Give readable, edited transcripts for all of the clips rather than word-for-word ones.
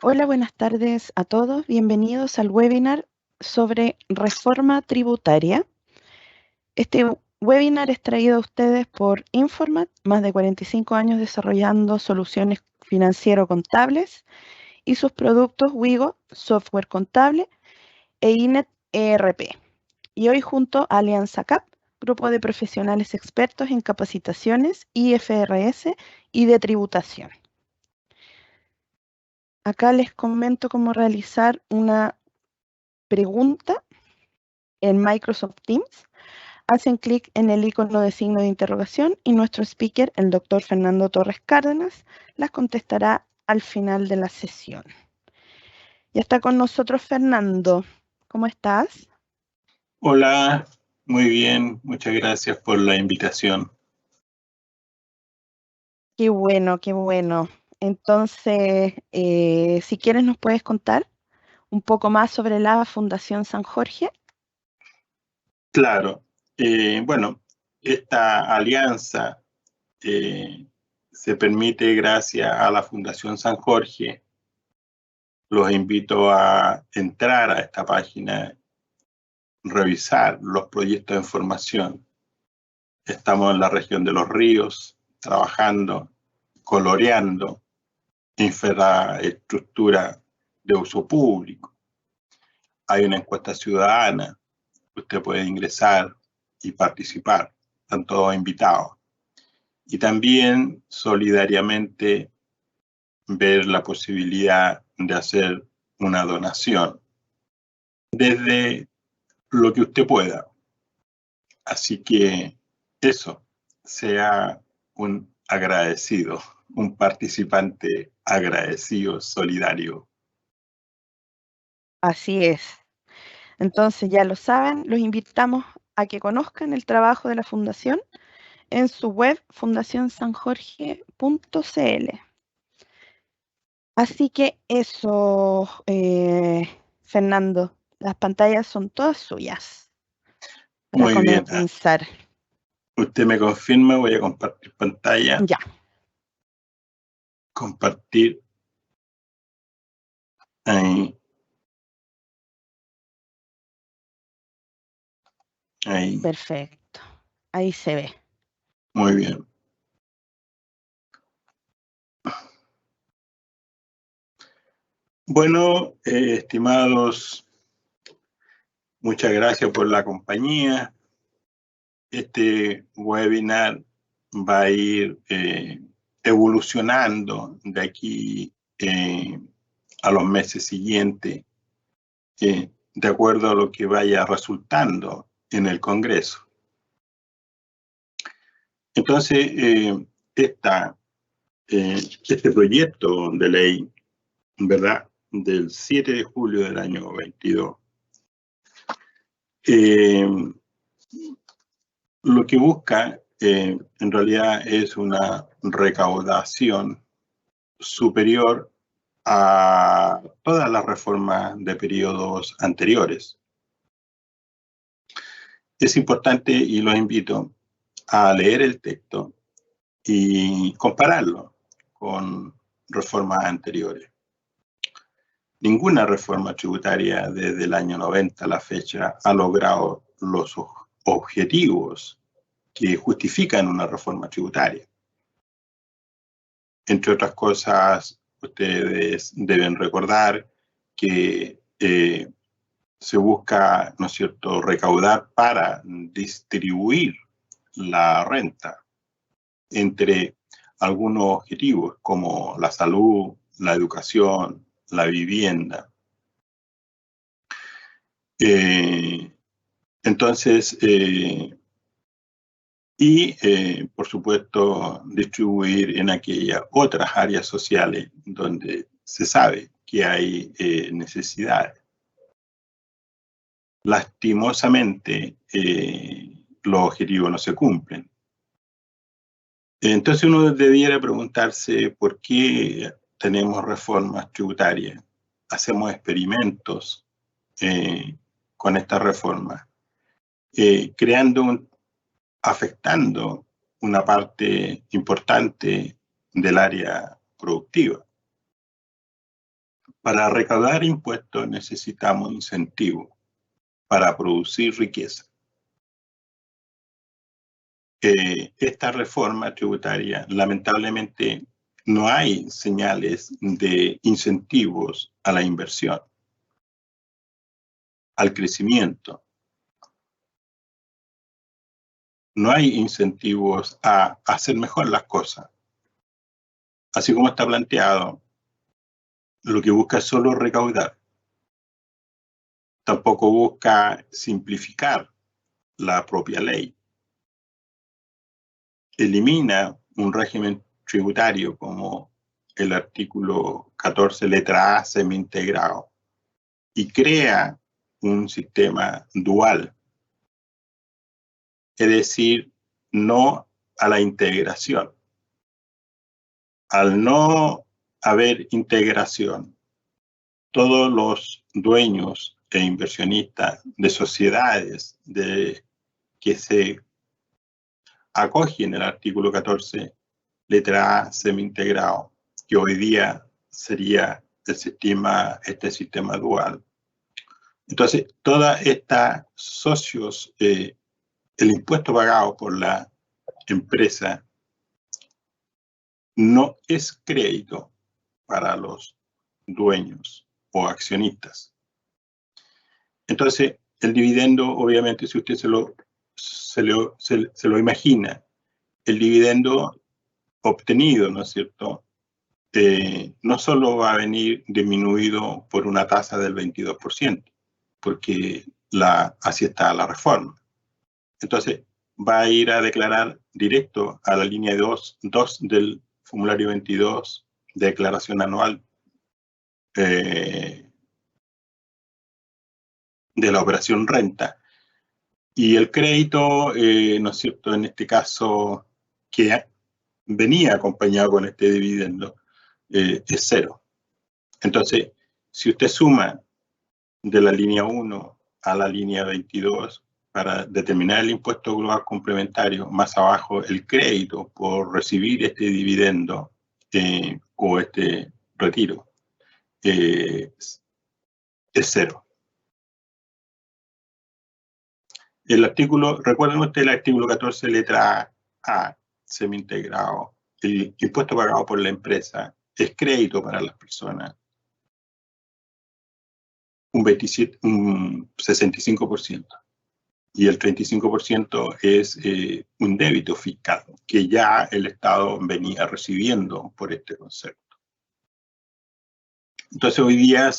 Hola, buenas tardes a todos. Bienvenidos al webinar sobre reforma tributaria. Este webinar es traído a ustedes por Informat, más de 45 años desarrollando soluciones financiero-contables y sus productos Wigo, software contable, e INET ERP. Y hoy junto a Alianza CAP, grupo de profesionales expertos en capacitaciones, IFRS y de tributación. Acá les comento cómo realizar una pregunta en Microsoft Teams. Hacen clic en el icono de signo de interrogación y nuestro speaker, el doctor Fernando Torres Cárdenas, las contestará al final de la sesión. Ya está con nosotros Fernando. ¿Cómo estás? Hola, muy bien, muchas gracias por la invitación. Qué bueno, qué bueno. Entonces, si quieres nos puedes contar un poco más sobre la Fundación San Jorge. Claro, bueno, esta alianza se permite gracias a la Fundación San Jorge. Los invito a entrar a esta página, revisar los proyectos de formación. Estamos en la región de Los Ríos, trabajando, coloreando infraestructura de uso público. Hay una encuesta ciudadana. Usted puede ingresar y participar, están todos invitados. Y también solidariamente ver la posibilidad de hacer una donación desde lo que usted pueda. Así que eso, sea un agradecido, un participante agradecido, solidario. Así es. Entonces, ya lo saben, los invitamos a que conozcan el trabajo de la Fundación en su web fundacionsanjorge.cl. Así que eso, Fernando, las pantallas son todas suyas para Muy bien. comenzar. Usted me confirma, voy a compartir pantalla. Ya. Compartir. Ahí. Ahí. Perfecto. Ahí se ve. Muy bien. Bueno, estimados, muchas gracias por la compañía. Este webinar va a ir evolucionando de aquí a los meses siguientes, de acuerdo a lo que vaya resultando en el Congreso. Entonces, este proyecto de ley, ¿verdad?, del 7 de julio del año 22, lo que busca en realidad es una recaudación superior a todas las reformas de periodos anteriores. Es importante, y los invito a leer el texto y compararlo con reformas anteriores. Ninguna reforma tributaria desde el año 90 a la fecha ha logrado los objetivos que justifican una reforma tributaria. Entre otras cosas, ustedes deben recordar que se busca, ¿no es cierto?, recaudar para distribuir la renta entre algunos objetivos como la salud, la educación, la vivienda. Entonces, por supuesto, distribuir en aquellas otras áreas sociales donde se sabe que hay necesidades. Lastimosamente, los objetivos no se cumplen. Entonces uno debiera preguntarse por qué tenemos reformas tributarias, hacemos experimentos con estas reformas, afectando una parte importante del área productiva. Para recaudar impuestos necesitamos incentivos para producir riqueza. Esta reforma tributaria, lamentablemente, no hay señales de incentivos a la inversión, al crecimiento. No hay incentivos a hacer mejor las cosas. Así como está planteado, lo que busca es solo recaudar. Tampoco busca simplificar la propia ley. Elimina un régimen tributario como el artículo 14, letra A, semi-integrado, y crea un sistema dual, es decir, no a la integración. Al no haber integración, todos los dueños e inversionistas de sociedades que se acogen el artículo 14, letra A, semi-integrado, que hoy día sería este sistema dual. Entonces, toda esta socios, el impuesto pagado por la empresa no es crédito para los dueños o accionistas. Entonces, el dividendo, obviamente, si usted se lo imagina, el dividendo obtenido, ¿no es cierto?, no solo va a venir disminuido por una tasa del 22%, porque así está la reforma. Entonces, va a ir a declarar directo a la línea 2 del formulario 22 de declaración anual de la operación renta. Y el crédito, ¿no es cierto?, en este caso, que venía acompañado con este dividendo, es cero. Entonces, si usted suma de la línea 1 a la línea 22 para determinar el impuesto global complementario, más abajo el crédito por recibir este dividendo o este retiro, es cero. El artículo, recuerden ustedes el artículo 14, letra A, semi-integrado, el impuesto pagado por la empresa es crédito para las personas, un 65%. Y el 35% es un débito fiscal que ya el Estado venía recibiendo por este concepto. Entonces hoy día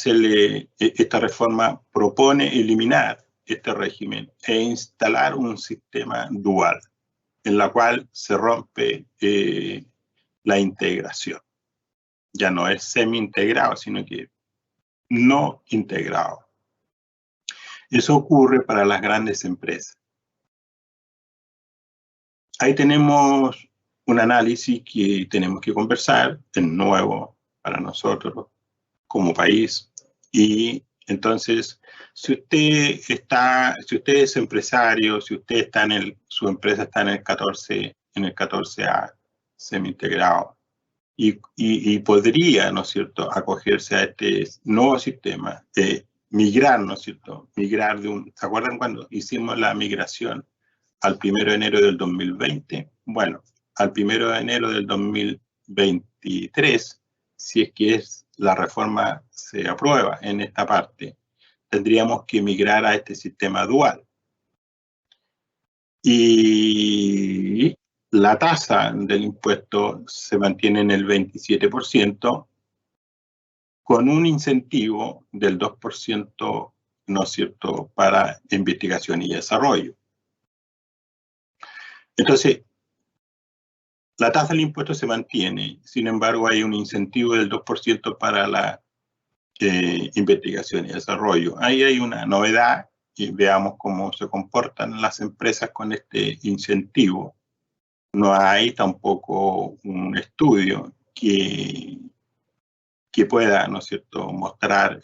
esta reforma propone eliminar este régimen e instalar un sistema dual en la cual se rompe la integración. Ya no es semi-integrado, sino que no integrado. Eso ocurre para las grandes empresas. Ahí tenemos un análisis que tenemos que conversar, es nuevo para nosotros como país. Y entonces, si usted es empresario, si usted está su empresa está en el 14A semi-integrado, y podría, ¿no es cierto?, acogerse a este nuevo sistema, migrar, ¿no es cierto?, migrar ¿se acuerdan cuando hicimos la migración al 1 de enero del 2020? Bueno, al 1 de enero del 2023, si es que la reforma se aprueba en esta parte, tendríamos que migrar a este sistema dual. Y la tasa del impuesto se mantiene en el 27%, con un incentivo del 2%, ¿no es cierto?, para investigación y desarrollo. Entonces, la tasa del impuesto se mantiene, sin embargo, hay un incentivo del 2% para la investigación y desarrollo. Ahí hay una novedad y veamos cómo se comportan las empresas con este incentivo. No hay tampoco un estudio que pueda, ¿no es cierto?, mostrar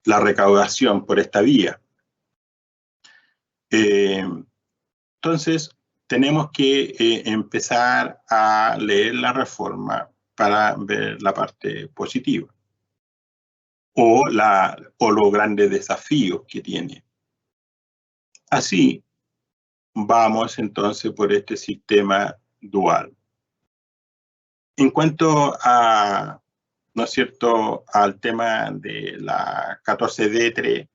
la recaudación por esta vía. Entonces, tenemos que empezar a leer la reforma para ver la parte positiva. o los grandes desafíos que tiene. Así vamos entonces por este sistema dual. En cuanto a, ¿no es cierto?, al tema de la 14D3,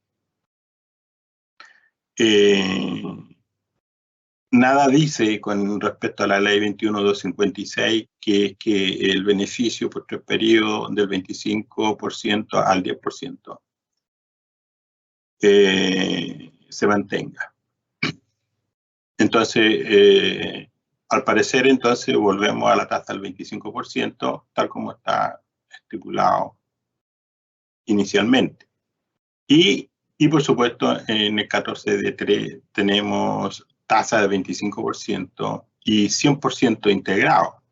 nada dice con respecto a la ley 21.256 que el beneficio por 3 periodos del 25% al 10% se mantenga. Entonces, al parecer, entonces volvemos a la tasa del 25%, tal como está estipulado inicialmente. Y por supuesto, en el 14D3 tenemos tasa de 25% y 100% integrado.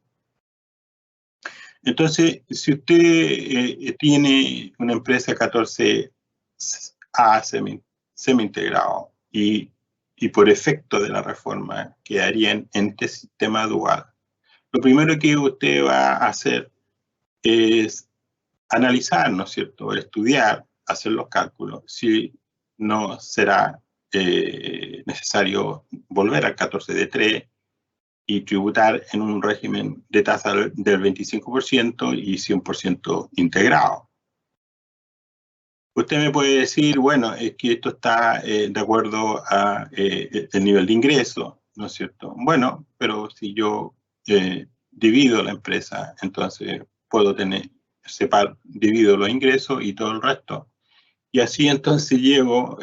Entonces, si usted tiene una empresa 14A semi-integrado y por efecto de la reforma quedaría en este sistema dual, lo primero que usted va a hacer es analizar, ¿no es cierto?, estudiar, hacer los cálculos, si no será necesario volver al 14D3 y tributar en un régimen de tasa del 25% y 100% integrado. Usted me puede decir, bueno, es que esto está de acuerdo a el nivel de ingreso, ¿no es cierto? Bueno, pero si yo divido la empresa, entonces puedo divido los ingresos y todo el resto. Y así entonces llego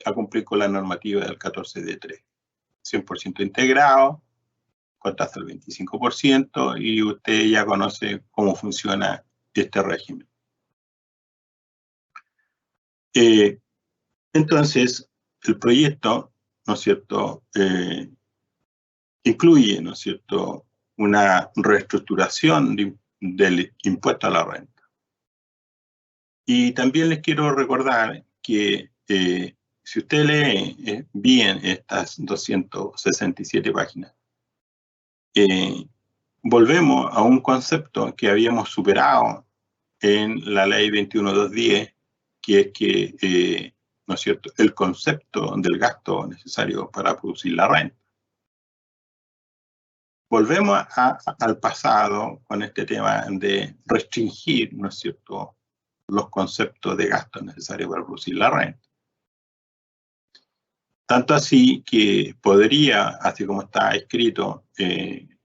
a cumplir con la normativa del 14D3. 100% integrado, con tasa del 25%, y usted ya conoce cómo funciona este régimen. Entonces, el proyecto, ¿no es cierto?, incluye, ¿no es cierto?, una reestructuración del impuesto a la renta. Y también les quiero recordar que si usted lee bien estas 267 páginas, volvemos a un concepto que habíamos superado en la ley 21.210, que es que, ¿no es cierto?, el concepto del gasto necesario para producir la renta. Volvemos al pasado con este tema de restringir, ¿no es cierto?, los conceptos de gasto necesarios para producir la renta. Tanto así que podría, así como está escrito,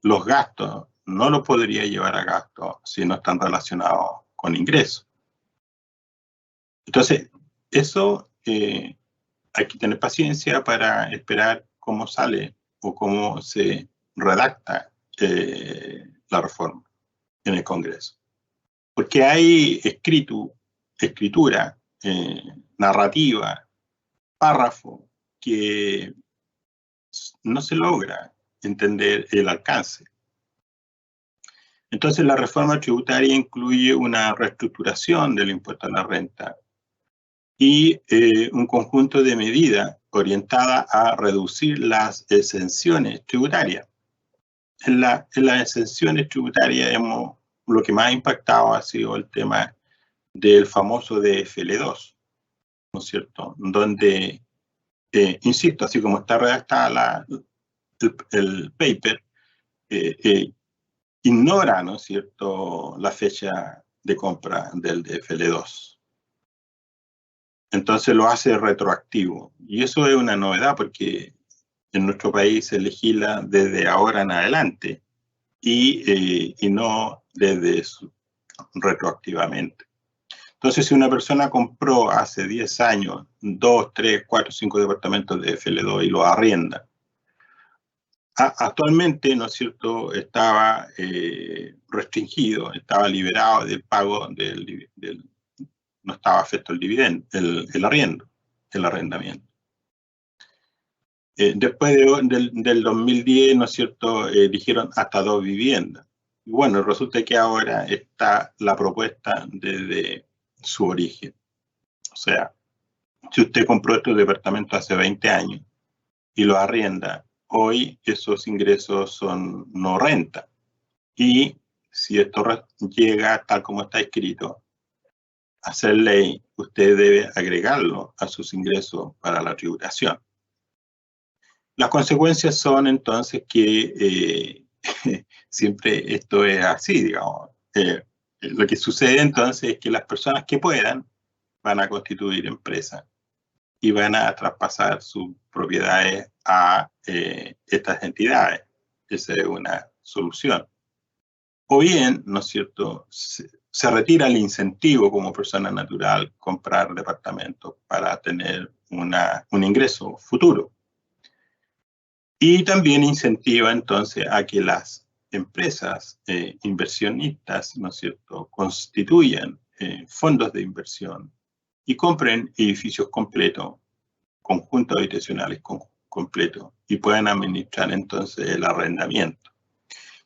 los gastos no los podría llevar a gasto si no están relacionados con ingresos. Entonces, eso hay que tener paciencia para esperar cómo sale o cómo se redacta la reforma en el Congreso. Porque hay escritura, narrativa, párrafo, que no se logra entender el alcance. Entonces, la reforma tributaria incluye una reestructuración del impuesto a la renta y un conjunto de medidas orientadas a reducir las exenciones tributarias. En las exenciones tributarias lo que más ha impactado ha sido el tema del famoso DFL2, ¿no es cierto?, donde, insisto, así como está redactada el paper, ignora, ¿no es cierto?, la fecha de compra del DFL2. Entonces lo hace retroactivo. Y eso es una novedad porque en nuestro país se legisla desde ahora en adelante y no desde retroactivamente. Entonces, si una persona compró hace 10 años 2, 3, 4, 5 departamentos de FL2 y los arrienda, actualmente, ¿no es cierto?, estaba restringido, estaba liberado del pago no estaba afecto el dividendo, el arrendamiento. Después del 2010, ¿no es cierto?, dijeron hasta 2 viviendas. Y bueno, resulta que ahora está la propuesta desde su origen. O sea, si usted compró estos departamentos hace 20 años y los arrienda, hoy esos ingresos son no renta. Y si esto llega tal como está escrito, hacer ley, usted debe agregarlo a sus ingresos para la tributación. Las consecuencias son entonces que siempre esto es así, digamos. Lo que sucede entonces es que las personas que puedan van a constituir empresas y van a traspasar sus propiedades a estas entidades. Esa es una solución. O bien, ¿no es cierto?, se retira el incentivo como persona natural comprar departamentos para tener un ingreso futuro. Y también incentiva entonces a que las empresas inversionistas, ¿no es cierto?, constituyan fondos de inversión y compren edificios completos, conjuntos habitacionales completos, y puedan administrar entonces el arrendamiento.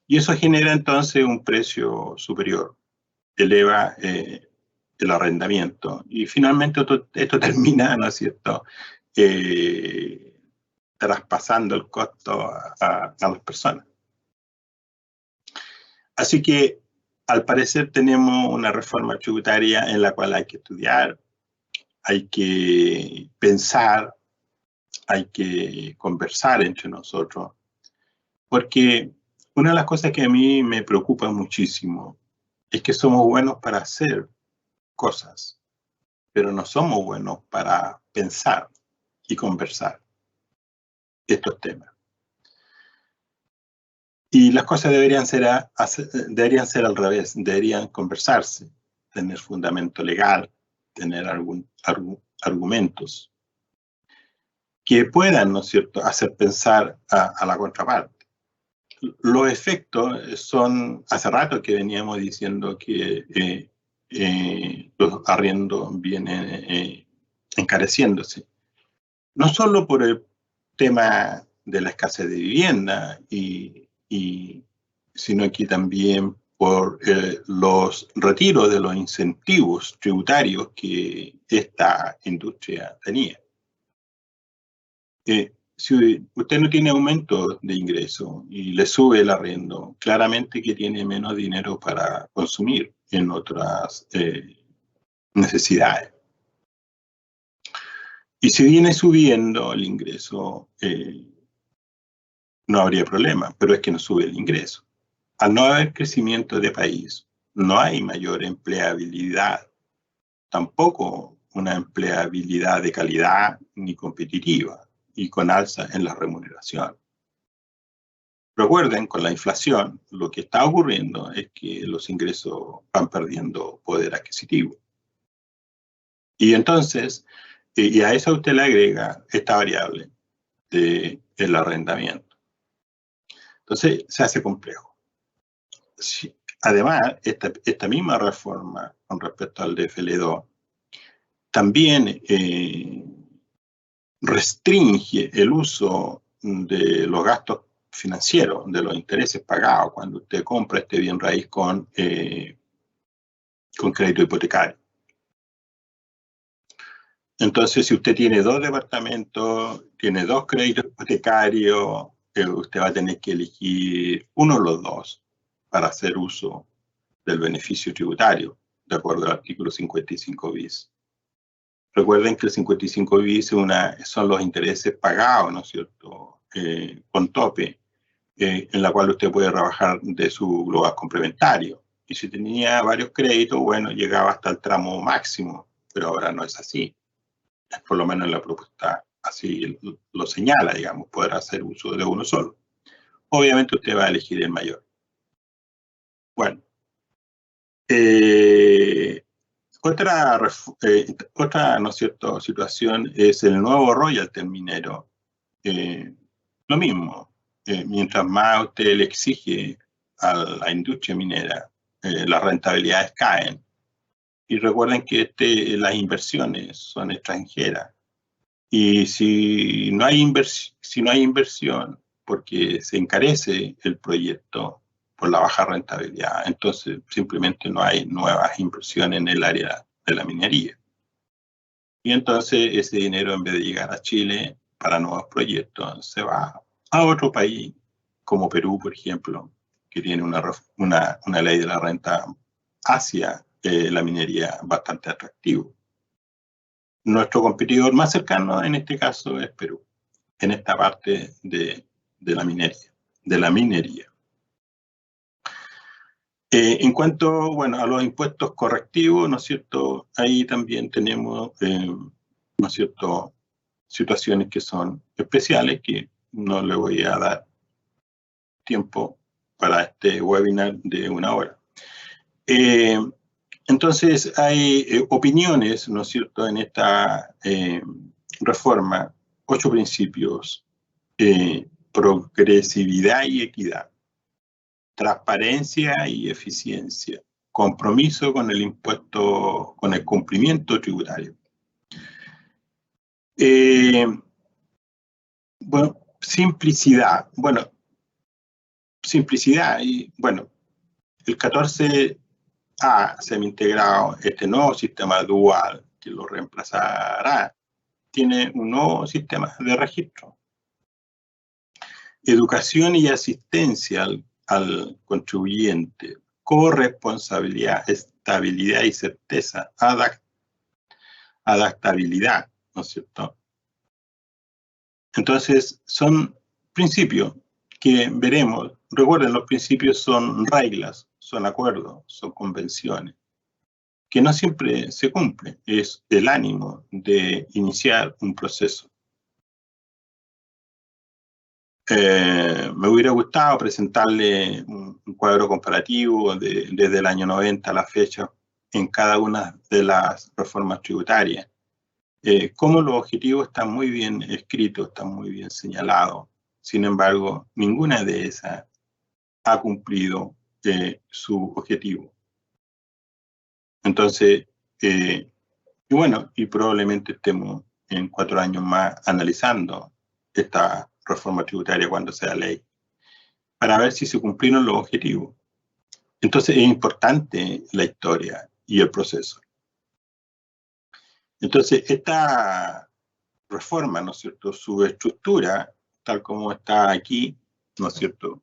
Y eso genera entonces un precio superior, eleva el arrendamiento. Y finalmente esto termina, ¿no es cierto?, traspasando el costo a las personas. Así que, al parecer, tenemos una reforma tributaria en la cual hay que estudiar, hay que pensar, hay que conversar entre nosotros, porque una de las cosas que a mí me preocupa muchísimo es que somos buenos para hacer cosas, pero no somos buenos para pensar y conversar estos temas. Y las cosas deberían ser al revés, deberían conversarse, tener fundamento legal, tener argumentos que puedan, ¿no es cierto?, hacer pensar a la contraparte. Los efectos son, hace rato que veníamos diciendo que los arriendos vienen encareciéndose, no solo por el tema de la escasez de vivienda, sino que también por los retiros de los incentivos tributarios que esta industria tenía. Si usted no tiene aumento de ingreso y le sube el arriendo, claramente que tiene menos dinero para consumir en otras necesidades. Y si viene subiendo el ingreso, no habría problema, pero es que no sube el ingreso. Al no haber crecimiento de país, no hay mayor empleabilidad, tampoco una empleabilidad de calidad ni competitiva y con alza en la remuneración. Recuerden, con la inflación, lo que está ocurriendo es que los ingresos van perdiendo poder adquisitivo. Y entonces, y a eso usted le agrega esta variable del arrendamiento. Entonces, se hace complejo. Sí. Además, esta misma reforma con respecto al DFL2 también restringe el uso de los gastos financieros, de los intereses pagados cuando usted compra este bien raíz con crédito hipotecario. Entonces, si usted tiene 2 departamentos, tiene 2 créditos hipotecarios, usted va a tener que elegir uno de los 2 para hacer uso del beneficio tributario, de acuerdo al artículo 55 bis. Recuerden que el 55 bis son los intereses pagados, ¿no es cierto?, con tope, en la cual usted puede rebajar de su global complementario. Y si tenía varios créditos, bueno, llegaba hasta el tramo máximo, pero ahora no es así. Por lo menos en la propuesta así lo señala, digamos, poder hacer uso de uno solo. Obviamente usted va a elegir el mayor. Bueno, otra, ¿no es cierto?, situación es el nuevo royalty minero. Lo mismo, mientras más usted le exige a la industria minera, las rentabilidades caen. Y recuerden que las inversiones son extranjeras. Y si no hay inversión, porque se encarece el proyecto por la baja rentabilidad, entonces simplemente no hay nuevas inversiones en el área de la minería. Y entonces ese dinero, en vez de llegar a Chile para nuevos proyectos, se va a otro país, como Perú, por ejemplo, que tiene una ley de la renta hacia la minería bastante atractivo. Nuestro competidor más cercano en este caso es Perú, en esta parte de la minería. En cuanto, bueno, a los impuestos correctivos, ¿no es cierto? Ahí también tenemos, ¿no es cierto?, situaciones que son especiales, que no le voy a dar tiempo para este webinar de 1 hora. Entonces, hay opiniones, ¿no es cierto?, en esta reforma, 8 principios: progresividad y equidad, transparencia y eficiencia, compromiso con el impuesto, con el cumplimiento tributario. Bueno, simplicidad. Bueno, simplicidad y, bueno, el 14A semi-integrado, este nuevo sistema dual que lo reemplazará, tiene un nuevo sistema de registro. Educación y asistencia al contribuyente, corresponsabilidad, estabilidad y certeza, adaptabilidad, ¿no es cierto? Entonces, son principios que veremos. Recuerden, los principios son reglas, son acuerdos, son convenciones, que no siempre se cumplen. Es el ánimo de iniciar un proceso. Me hubiera gustado presentarle un cuadro comparativo desde el año 90 a la fecha en cada una de las reformas tributarias. Cómo los objetivos están muy bien escritos, están muy bien señalados. Sin embargo, ninguna de esas ha cumplido su objetivo. Entonces, y bueno, y probablemente estemos en 4 años más analizando esta reforma tributaria cuando sea ley, para ver si se cumplieron los objetivos. Entonces, es importante la historia y el proceso. Entonces, esta reforma, ¿no es cierto?, su estructura, tal como está aquí, ¿no es cierto?,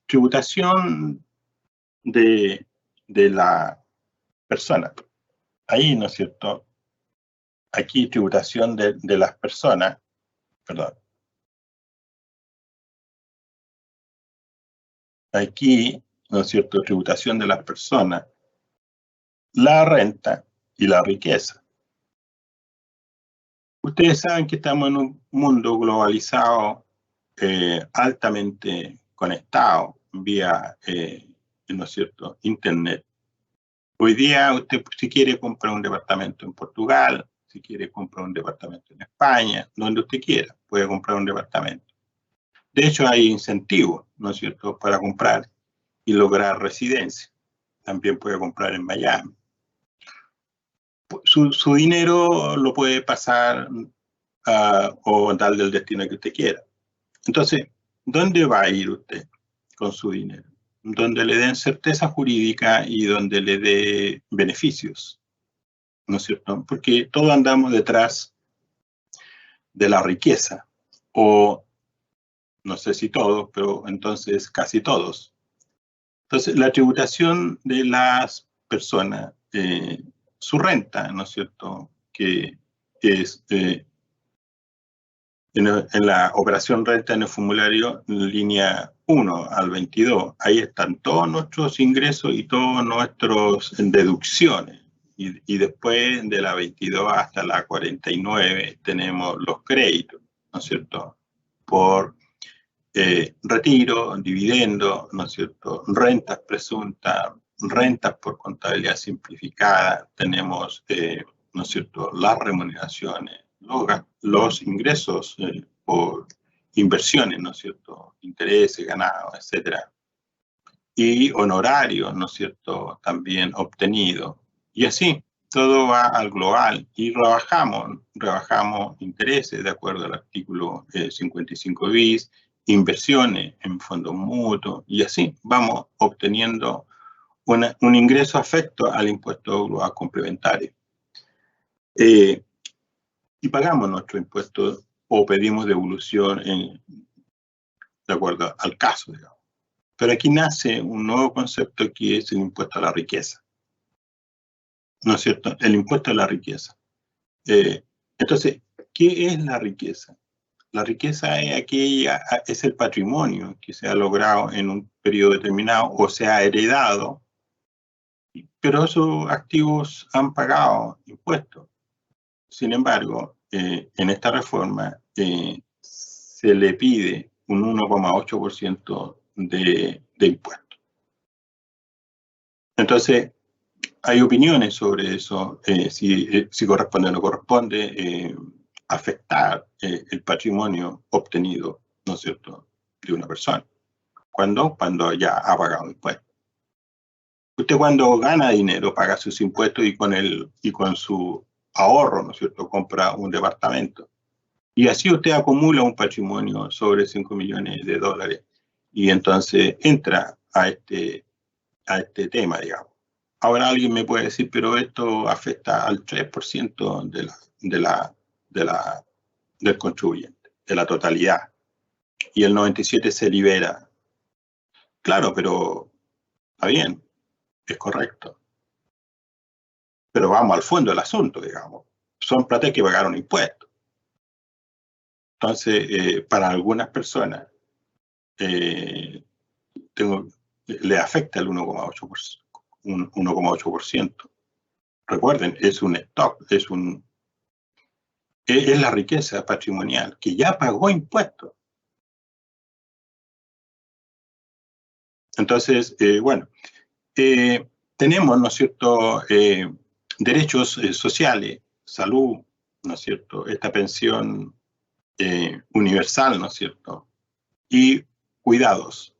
tributación de la persona. Ahí, ¿no es cierto?, aquí tributación de las personas, perdón. Aquí, ¿no es cierto?, tributación de las personas, la renta y la riqueza. Ustedes saben que estamos en un mundo globalizado, altamente conectado vía, ¿no es cierto?, Internet. Hoy día usted, si quiere, compra un departamento en Portugal, si quiere, compra un departamento en España, donde usted quiera, puede comprar un departamento. De hecho, hay incentivos, ¿no es cierto?, para comprar y lograr residencia. También puede comprar en Miami. Su dinero lo puede pasar o darle el destino que usted quiera. Entonces, ¿dónde va a ir usted con su dinero? Donde le den certeza jurídica y donde le dé beneficios, ¿no es cierto? Porque todos andamos detrás de la riqueza, o no sé si todos, pero entonces casi todos. Entonces, la tributación de las personas, su renta, ¿no es cierto?, que es en la operación renta en el formulario, línea 1 al 22, ahí están todos nuestros ingresos y todas nuestras deducciones. Y después de la 22 hasta la 49 tenemos los créditos, ¿no es cierto?, por retiro, dividendo, ¿no es cierto?, rentas presuntas, rentas por contabilidad simplificada, tenemos, ¿no es cierto?, las remuneraciones, los ingresos por inversiones, ¿no es cierto?, intereses, ganados, etcétera, y honorarios, ¿no es cierto?, también obtenidos, y así, todo va al global, y rebajamos intereses de acuerdo al artículo 55 bis, inversiones en fondos mutuos, y así vamos obteniendo un ingreso afecto al impuesto global complementario. Y pagamos nuestro impuesto o pedimos devolución de acuerdo al caso, digamos. Pero aquí nace un nuevo concepto que es el impuesto a la riqueza. ¿no es cierto?, el impuesto a la riqueza. Entonces, ¿qué es la riqueza? La riqueza es el patrimonio que se ha logrado en un periodo determinado o se ha heredado, pero esos activos han pagado impuestos. Sin embargo, en esta reforma se le pide un 1,8% de impuestos. Entonces, hay opiniones sobre eso, si corresponde o no corresponde afectar el patrimonio obtenido, ¿no es cierto?, de una persona. ¿Cuándo? Cuando ya ha pagado impuestos. Usted cuando gana dinero paga sus impuestos y con su ahorro, ¿no es cierto?, compra un departamento. Y así usted acumula un patrimonio sobre 5 millones de dólares y entonces entra a este tema, digamos. Ahora alguien me puede decir, pero esto afecta al 3% del contribuyente, de la totalidad, y el 97% se libera. Claro, pero está bien, es correcto. Pero vamos al fondo del asunto, digamos. Son plata que pagaron impuestos. Entonces, para algunas personas le afecta el 1,8%. Recuerden, es un stock, es la riqueza patrimonial que ya pagó impuestos. Entonces, bueno, tenemos, ¿no es cierto?, derechos sociales, salud, ¿no es cierto?, esta pensión universal, ¿no es cierto?, y cuidados.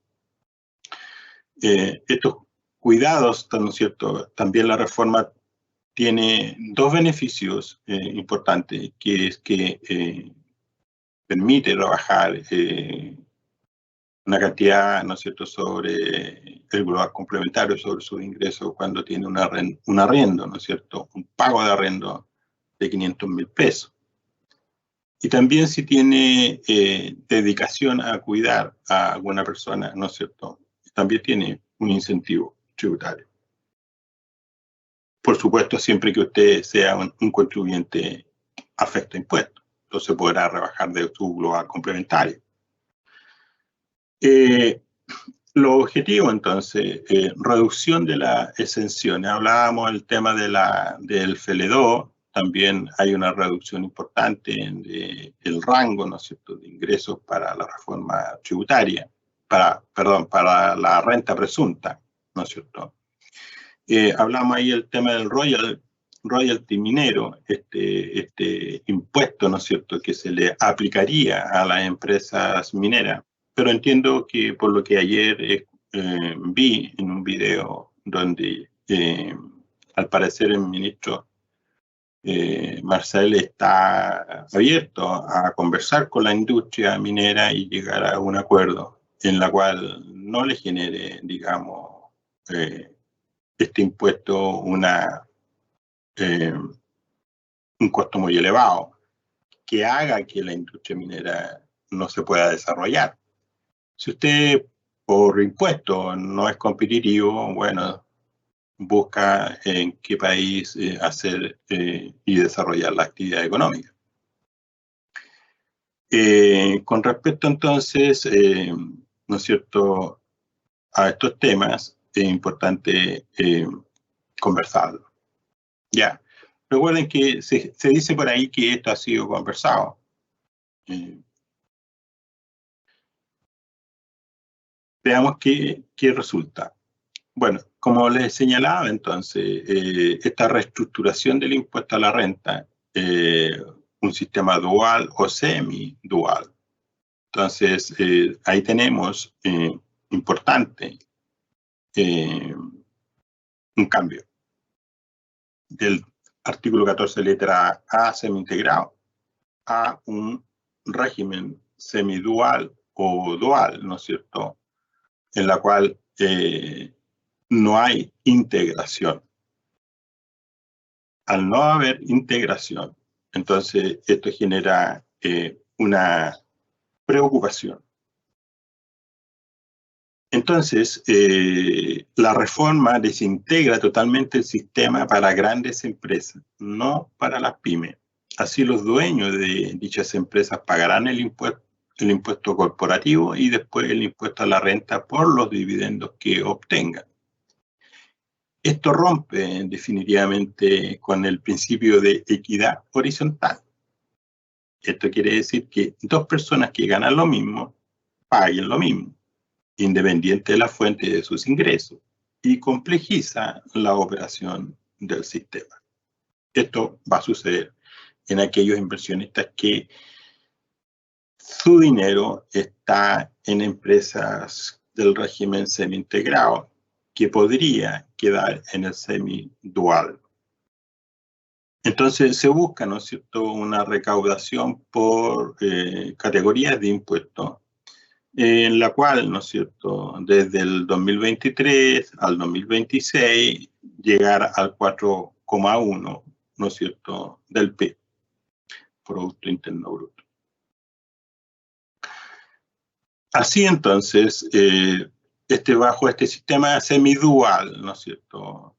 Estos cuidados, ¿no es cierto?, también la reforma tiene dos beneficios importantes, que es que permite rebajar una cantidad, ¿no es cierto?, sobre el global complementario, sobre sus ingresos cuando tiene un arriendo, ¿no es cierto?, un pago de arriendo de 500.000 pesos. Y también si tiene dedicación a cuidar a alguna persona, ¿no es cierto?, también tiene un incentivo tributario. Por supuesto, siempre que usted sea un contribuyente afecto a impuestos, entonces podrá rebajar de su global complementario. Los objetivos, entonces, reducción de las exenciones. Hablábamos del tema del FL2, también hay una reducción importante del rango, ¿no es cierto?, de ingresos para la reforma tributaria, para la renta presunta, ¿no es cierto? Hablamos ahí del tema del royalty minero, este impuesto, ¿no es cierto?, que se le aplicaría a las empresas mineras. Pero entiendo que por lo que ayer vi en un video donde al parecer el ministro Marcel está abierto a conversar con la industria minera y llegar a un acuerdo en la cual no le genere, digamos, este impuesto un costo muy elevado, que haga que la industria minera no se pueda desarrollar. Si usted por impuesto no es competitivo, bueno, busca en qué país hacer y desarrollar la actividad económica. Con respecto entonces, ¿no es cierto?, a estos temas, es importante conversarlo. Ya, recuerden que se dice por ahí que esto ha sido conversado. Veamos qué resulta. Bueno, como les señalaba entonces, esta reestructuración del impuesto a la renta, un sistema dual o semi-dual. Entonces, ahí tenemos importante un cambio del artículo 14, letra A, semi-integrado, a un régimen semidual o dual, ¿no es cierto?, en la cual no hay integración. Al no haber integración, entonces esto genera una preocupación Entonces, la reforma desintegra totalmente el sistema para grandes empresas, no para las pymes. Así los dueños de dichas empresas pagarán el impuesto corporativo y después el impuesto a la renta por los dividendos que obtengan. Esto rompe definitivamente con el principio de equidad horizontal. Esto quiere decir que dos personas que ganan lo mismo paguen lo mismo, independiente de la fuente de sus ingresos, y complejiza la operación del sistema. Esto va a suceder en aquellos inversionistas que su dinero está en empresas del régimen semi-integrado, que podría quedar en el semi-dual. Entonces se busca, ¿no es cierto?, una recaudación por categorías de impuestos, en la cual, ¿no es cierto?, desde el 2023 al 2026 llegar al 4,1, ¿no es cierto?, del PIB, Producto Interno Bruto. Así entonces, bajo este sistema semidual, ¿no es cierto?,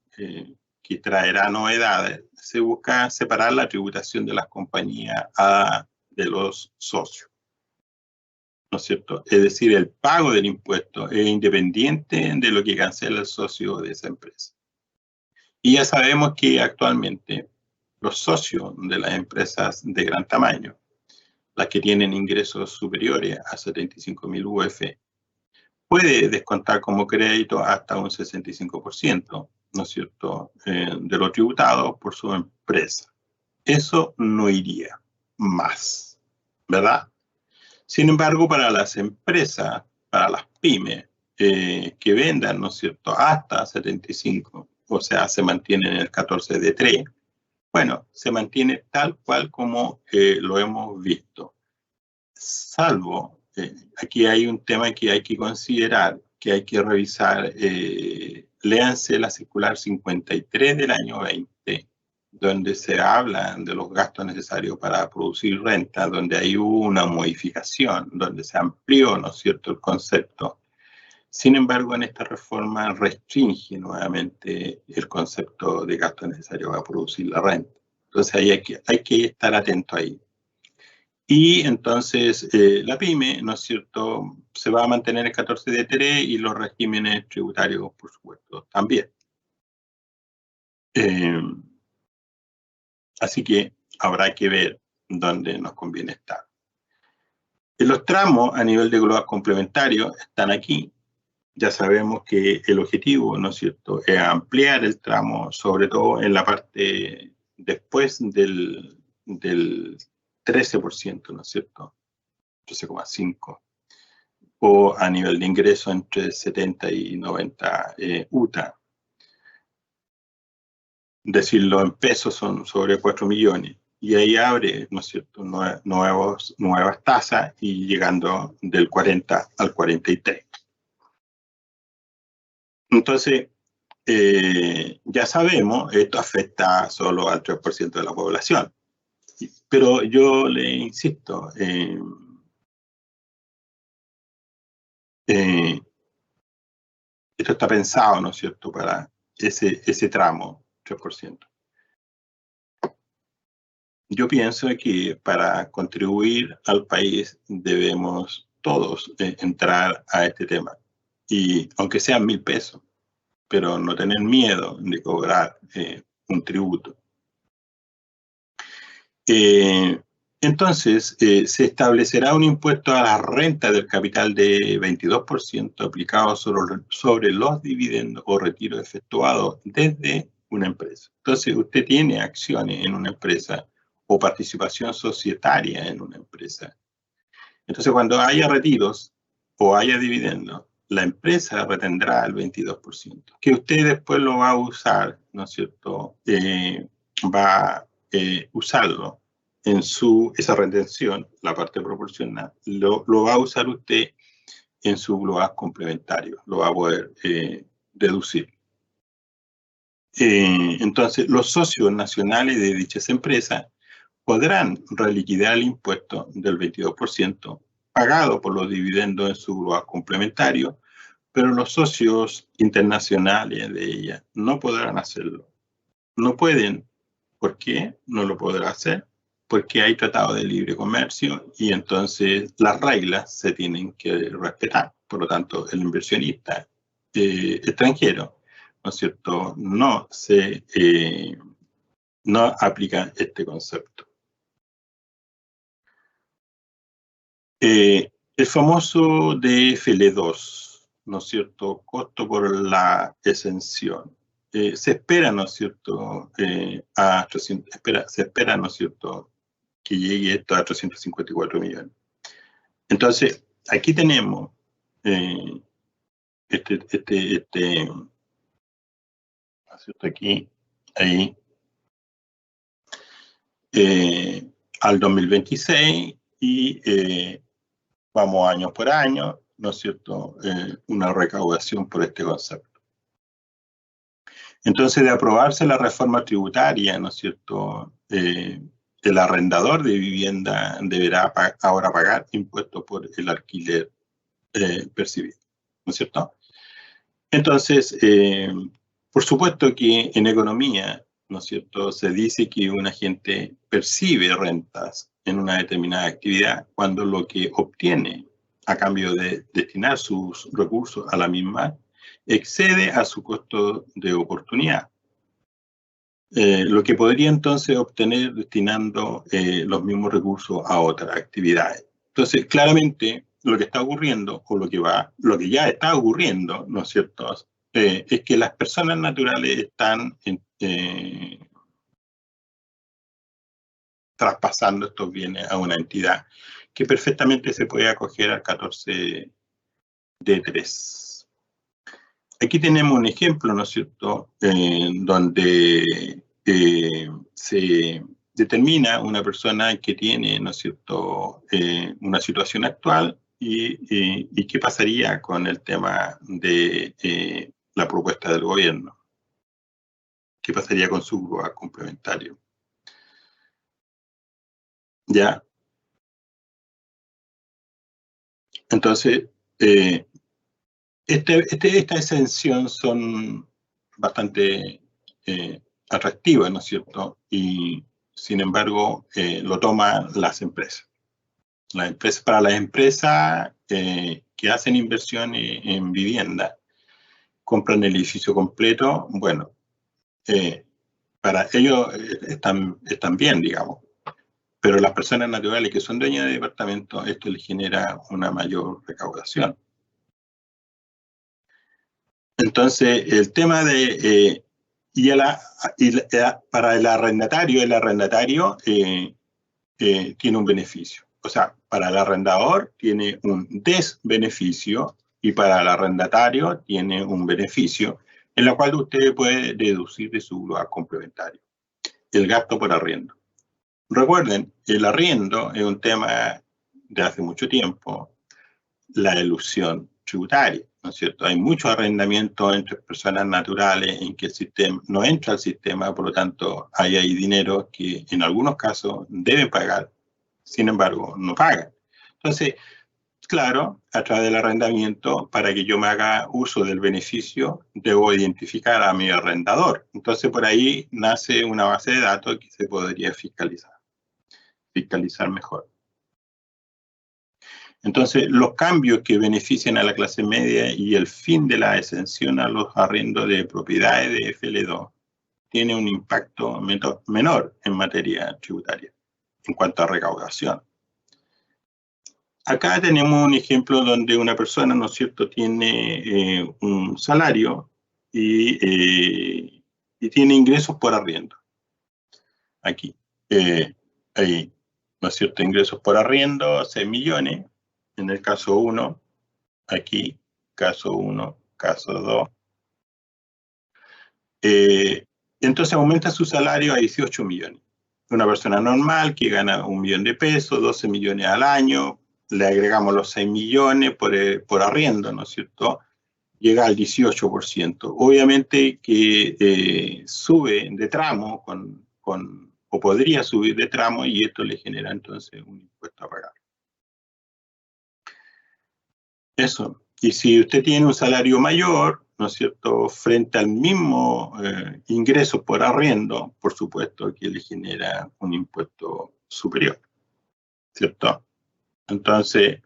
que traerá novedades, se busca separar la tributación de las compañías de los socios, ¿no es cierto? Es decir, el pago del impuesto es independiente de lo que cancela el socio de esa empresa. Y ya sabemos que actualmente los socios de las empresas de gran tamaño, las que tienen ingresos superiores a 75.000 UF, puede descontar como crédito hasta un 65%, ¿no es cierto?, de lo tributado por su empresa. Eso no iría más, ¿verdad? Sin embargo, para las empresas, para las pymes, que vendan, ¿no es cierto?, hasta 75, o sea, se mantienen en el 14 de 3, bueno, se mantiene tal cual como lo hemos visto. Salvo, aquí hay un tema que hay que considerar, que hay que revisar, léanse la circular 53 del año 20, donde se habla de los gastos necesarios para producir renta, donde ahí hubo una modificación, donde se amplió, ¿no es cierto?, el concepto. Sin embargo, en esta reforma restringe nuevamente el concepto de gasto necesario para producir la renta. Entonces ahí hay que estar atento ahí. Y entonces la pyme, ¿no es cierto?, se va a mantener el 14 de 3 y los regímenes tributarios, por supuesto, también. Así que habrá que ver dónde nos conviene estar. Los tramos a nivel de global complementario están aquí. Ya sabemos que el objetivo, ¿no es cierto?, es ampliar el tramo, sobre todo en la parte después del 13%, ¿no es cierto?, 13,5%, o a nivel de ingreso entre 70 y 90 UTA. Decirlo en pesos son sobre 4 millones. Y ahí abre, ¿no es cierto?, nuevas tasas y llegando del 40 al 43. Entonces, ya sabemos, esto afecta solo al 3% de la población. Pero yo le insisto, esto está pensado, ¿no es cierto?, para ese tramo, 3%. Yo pienso que para contribuir al país debemos todos entrar a este tema. Y aunque sean 1.000 pesos, pero no tener miedo de cobrar un tributo. Entonces, se establecerá un impuesto a la renta del capital de 22% aplicado sobre los dividendos o retiros efectuados desde una empresa. Entonces, usted tiene acciones en una empresa o participación societaria en una empresa. Entonces, cuando haya retiros o haya dividendos, la empresa retendrá el 22%, que usted después lo va a usar, ¿no es cierto?, va a usarlo en esa retención, la parte proporcional, lo va a usar usted en su global complementario, lo va a poder deducir. Entonces, los socios nacionales de dichas empresas podrán reliquidar el impuesto del 22% pagado por los dividendos en su global complementario pero los socios internacionales de ella no podrán hacerlo. No pueden. ¿Por qué no lo podrá hacer? Porque hay tratado de libre comercio y entonces las reglas se tienen que respetar. Por lo tanto, el inversionista extranjero, ¿no es cierto?, no aplica este concepto. El famoso DFL2, ¿no es cierto?, costo por la exención. Se espera, ¿no es cierto?, se espera, ¿no es cierto?, que llegue esto a 354 millones. Entonces, aquí tenemos ¿no es cierto?, aquí, ahí, al 2026 y vamos año por año, ¿no es cierto?, una recaudación por este concepto. Entonces, de aprobarse la reforma tributaria, ¿no es cierto?, el arrendador de vivienda deberá ahora pagar impuestos por el alquiler percibido, ¿no es cierto? Entonces, por supuesto que en economía, ¿no es cierto?, se dice que un agente percibe rentas en una determinada actividad cuando lo que obtiene a cambio de destinar sus recursos a la misma excede a su costo de oportunidad. Lo que podría entonces obtener destinando los mismos recursos a otras actividades. Entonces, claramente, lo que está ocurriendo, o lo que ya está ocurriendo, ¿no es cierto?, es que las personas naturales están traspasando estos bienes a una entidad que perfectamente se puede acoger al 14D3. Aquí tenemos un ejemplo, ¿no es cierto?, donde se determina una persona que tiene, ¿no es cierto?, una situación actual y qué pasaría con el tema de la propuesta del gobierno. ¿Qué pasaría con su grúa complementario? ¿Ya? Entonces, esta exención son bastante atractivas, ¿no es cierto? Y, sin embargo, lo toman las empresas. Para las empresas que hacen inversiones en vivienda, compran el edificio completo, bueno, para ellos están bien, digamos. Pero las personas naturales que son dueñas de departamentos, esto les genera una mayor recaudación. Entonces, el tema de... para el arrendatario tiene un beneficio. O sea, para el arrendador tiene un desbeneficio y para el arrendatario tiene un beneficio, en la cual usted puede deducir de su grúa complementario el gasto por arriendo. Recuerden, el arriendo es un tema de hace mucho tiempo, la elusión tributaria, ¿no es cierto? Hay mucho arrendamiento entre personas naturales en que el sistema no entra al sistema, por lo tanto, hay dinero que en algunos casos deben pagar, sin embargo, no pagan. Entonces, claro, a través del arrendamiento, para que yo me haga uso del beneficio, debo identificar a mi arrendador. Entonces, por ahí nace una base de datos que se podría fiscalizar mejor. Entonces, los cambios que benefician a la clase media y el fin de la exención a los arriendos de propiedades de FL2 tiene un impacto menor en materia tributaria en cuanto a recaudación. Acá tenemos un ejemplo donde una persona, ¿no es cierto?, tiene un salario y tiene ingresos por arriendo. Aquí, ahí, ¿no es cierto?, ingresos por arriendo, 6 millones, en el caso 1, aquí, caso 1, caso 2. Entonces aumenta su salario a 18 millones. Una persona normal que gana 1 millón de pesos, 12 millones al año, le agregamos los 6 millones por arriendo, ¿no es cierto?, llega al 18%. Obviamente que sube de tramo o podría subir de tramo y esto le genera entonces un impuesto a pagar. Eso. Y si usted tiene un salario mayor, ¿no es cierto?, frente al mismo ingreso por arriendo, por supuesto que le genera un impuesto superior, ¿cierto? Entonces,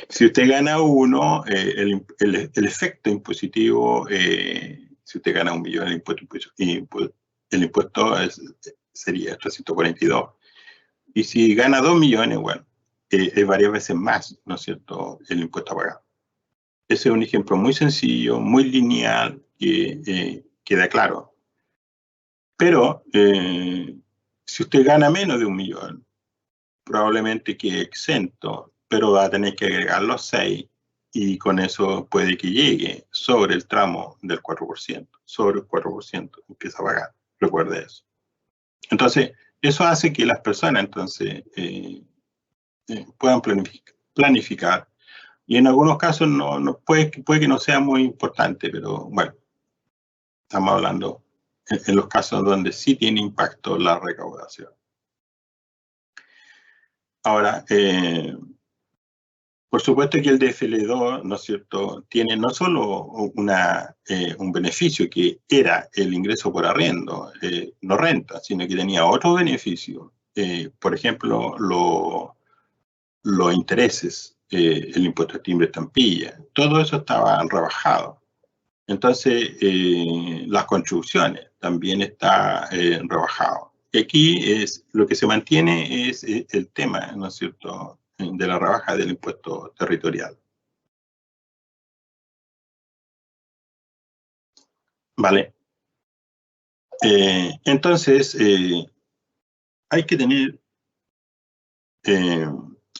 si usted gana 1, el efecto impositivo, si usted gana 1 millón, el impuesto sería 342. Y si gana 2 millones, bueno, es varias veces más, ¿no es cierto?, el impuesto a pagar. Ese es un ejemplo muy sencillo, muy lineal, que queda claro. Pero si usted gana menos de 1 millón, probablemente quede exento, pero va a tener que agregar los 6 y con eso puede que llegue sobre el tramo del 4%. Sobre el 4% empieza a pagar. Recuerde eso. Entonces, eso hace que las personas entonces puedan planificar. Y en algunos casos puede que no sea muy importante, pero bueno, estamos hablando en los casos donde sí tiene impacto la recaudación. Ahora, por supuesto que el DFL2, ¿no es cierto?, tiene no solo un beneficio que era el ingreso por arriendo, no renta, sino que tenía otro beneficio. Por ejemplo, los intereses, el impuesto de timbre estampilla, todo eso estaba rebajado. Entonces, las contribuciones también está rebajado. Y aquí lo que se mantiene es el tema, ¿no es cierto?, de la rebaja del impuesto territorial. Vale. Entonces, hay que tener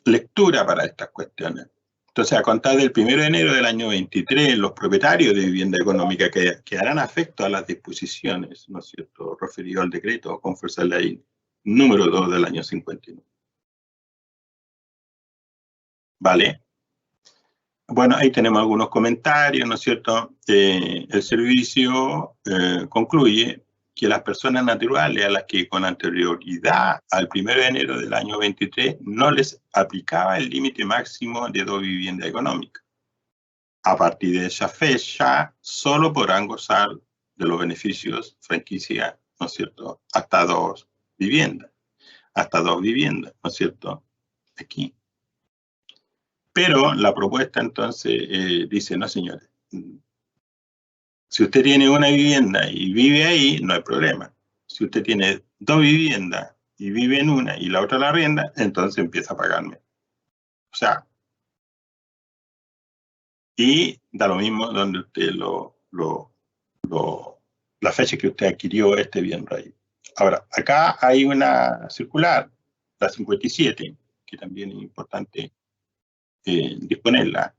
lectura para estas cuestiones. Entonces, a contar del 1 de enero del año 23, los propietarios de vivienda económica quedarán afectos a las disposiciones, ¿no es cierto?, referido al decreto con fuerza de ley número 2 del año 59. Vale. Bueno, ahí tenemos algunos comentarios, ¿no es cierto? El servicio concluye que las personas naturales a las que con anterioridad al 1 de enero del año 23 no les aplicaba el límite máximo de 2 viviendas económicas. A partir de esa fecha, solo podrán gozar de los beneficios franquicia, ¿no es cierto?, hasta 2 viviendas. Hasta 2 viviendas, ¿no es cierto? Aquí. Pero la propuesta entonces dice, no señores, si usted tiene una vivienda y vive ahí, no hay problema. Si usted tiene 2 viviendas y vive en una y la otra la arrienda, entonces empieza a pagarme. O sea, y da lo mismo donde usted la fecha que usted adquirió este bien raíz. Ahora, acá hay una circular, la 57, que también es importante disponerla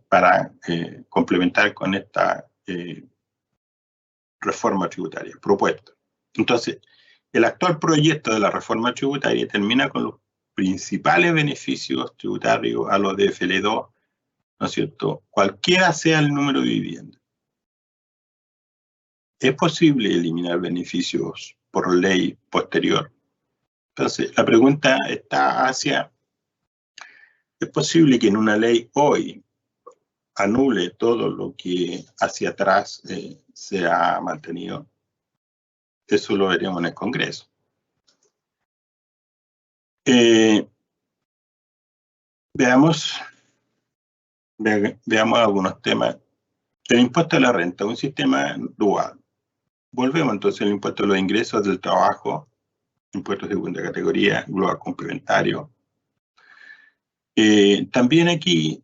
para complementar con esta reforma tributaria propuesta. Entonces, el actual proyecto de la reforma tributaria termina con los principales beneficios tributarios a los DFL2, ¿no es cierto?, cualquiera sea el número de viviendas. ¿Es posible eliminar beneficios por ley posterior? Entonces, la pregunta está hacia, ¿es posible que en una ley hoy anule todo lo que hacia atrás se ha mantenido? Eso lo veremos en el Congreso. Veamos algunos temas. El impuesto a la renta, un sistema dual. Volvemos entonces al impuesto a los ingresos del trabajo, impuestos de segunda categoría, global complementario. También aquí,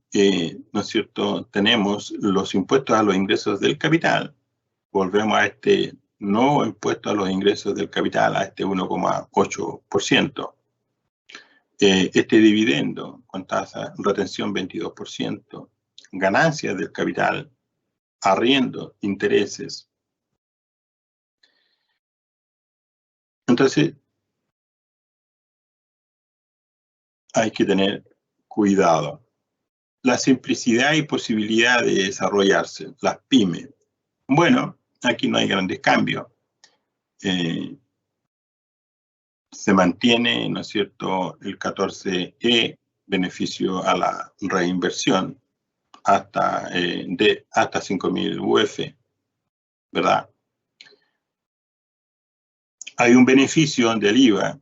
¿no es cierto?, tenemos los impuestos a los ingresos del capital. Volvemos a este nuevo impuesto a los ingresos del capital, a este 1,8%. Este dividendo con tasa retención 22%, ganancias del capital, arriendo, intereses. Entonces, hay que tener cuidado. La simplicidad y posibilidad de desarrollarse, las pymes. Bueno, aquí no hay grandes cambios. Se mantiene, ¿no es cierto?, el 14E beneficio a la reinversión hasta 5.000 UF, ¿verdad? Hay un beneficio del IVA.